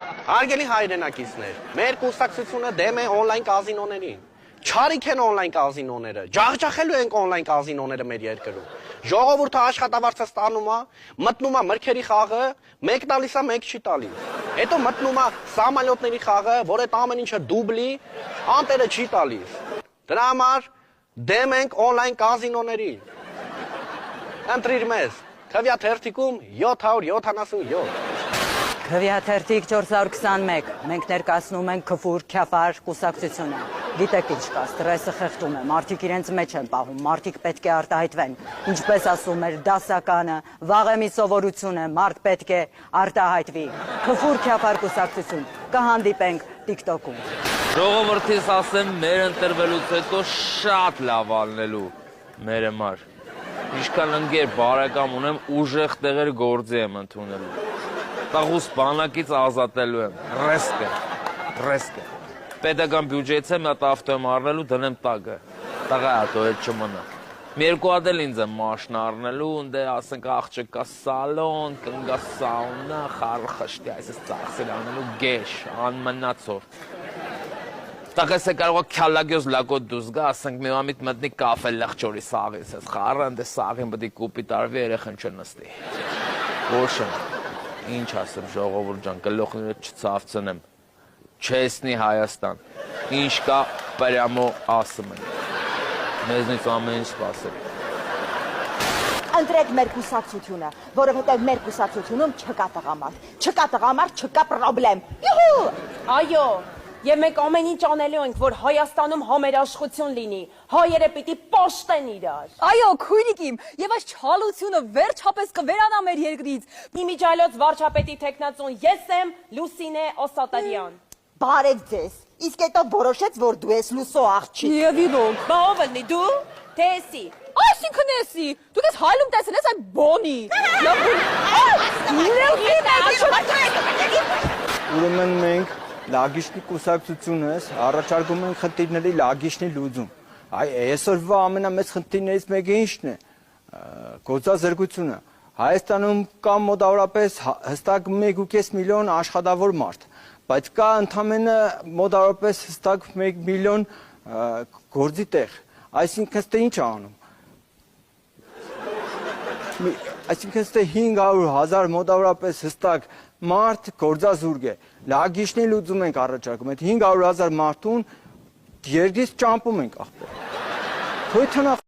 Հարգելի հայրենակիցներ, մեր կուսակցությունը դեմ է օնլայն կազինոներին։ Չարիք են օնլայն կազինոները, ջախջախելու ենք օնլայն կազինոները մեր երկրում։ Ժողովուրդը աշխատավարձը ստանում է, մտնում է մրգերի խաղը, մեկ տալիս է, մեկ չի տալիս։ Հետո մտնում է սամալյոտների խաղը, որ այդ ամեն ինչը դուբլի, անտերը չի տալիս։ Դրա համար դեմ ենք օնլայն կազինոներին։ Ընտրիր մեզ, Քվյաթերթիկում 777։ Քվյաթերթիկ 421, մենք ներկայացնում ենք Քֆուր Քյաֆար կուսակցությունը։ Գիտեք ինչ կա, ստրեսը խեղդում է, մարդիկ իրենց մեջ են պահում, մարդիկ պետք է արտահայտվեն։ Ինչպես ասում էր դասականը, վաղեմի սովորություն է, մարդ պետք է արտահայտվի։ Քֆուր Քյաֆար կուսակցություն, կհանդիպենք TikTok-ում։ Ժողովրդից ասեմ, մեր ընտրվելուց հետո շատ լավ ալնելու մեր համար։ Ինչքան ընկեր բարեկամ ունեմ, ուժեղ տեղեր գործի եմ ընդունելու։ Տաղուս բանակից ազատելու եմ, ռեսկը։ Պետական բյուջեից եմ այդ ավտո եմ առնելու, դնեմ տագը, տաղա հատո հետ չմնա։ Մի երկու հատ էլ ինձ եմ մաշն առնելու, ընդե ասենք աղջը կա սալոն, կնգա սաունա, խարը խշտի, այսպես ծախսել անելու գեշ, անմնացորդ։ Տաղես է կարող քյալագյոզ լակոտ դուզ գա, ասենք մի ամիտ մտնի կաֆե լեղչորի սաղից, ես խարը ընդե սաղին բդի կուպի տարվի երեխն չնստի։ Ոշն, ինչ ասեմ ժողովուրդ ջան, գլոխները չցավցնեմ, չեսնի Հայաստան, ինչ կա պրյամո ասում են, մեզնից ամեն ինչ սպասել։ Ընտրեք մեր կուսակցությունը, որովհետև մեր կուսակցությունում չկա տղամարդ, չկա պրոբլեմ։ Յուհու! Այո, եւ մենք ամեն ինչ անելու ենք, որ Հայաստանում համերաշխություն լինի, հայերը պիտի պաշտեն իրար։ Այո, քույրիկ իմ, եւ այս չալությունը վերջապես կվերանա մեր երկրից։ Իմիջայլոց վարչապետի թեկնածուն ես եմ, Լուսինե Օսատարյան։ Բարև ձեզ, իսկ հետո որոշեց, որ դու ես լուսո աղջիկ։ Եվ իրոք։ Բա ով ելնի դու, թե էսի։ Այսինքն էսի, դու ես հայլում տեսել ես այդ բոնի։ Ուրեմն մենք լագիշնի կուսակցությունս առաջարկում ենք խնդիրների լագիշնի լուծում։ Այսօրվա ամենամեծ խնդիրներից մեկը ինչն է։ Գործազրկությունը։ Հայաստանում կա մոտավորապես հստակ 1.5 միլիոն աշխատավոր մարդ, բայց կա ընդամենը մոտավորապես հստակ 1 միլիոն գործի տեղ։ Այսինքն ստե ինչ է անում։ Այսինքն ստե 500,000 մոտավորապես հստակ մարդ գործազուրկ է։ Լագիշնի լուծում ենք առաջարկում, այդ 500,000 մարդուն երկրից ճամփում ենք ախպեր։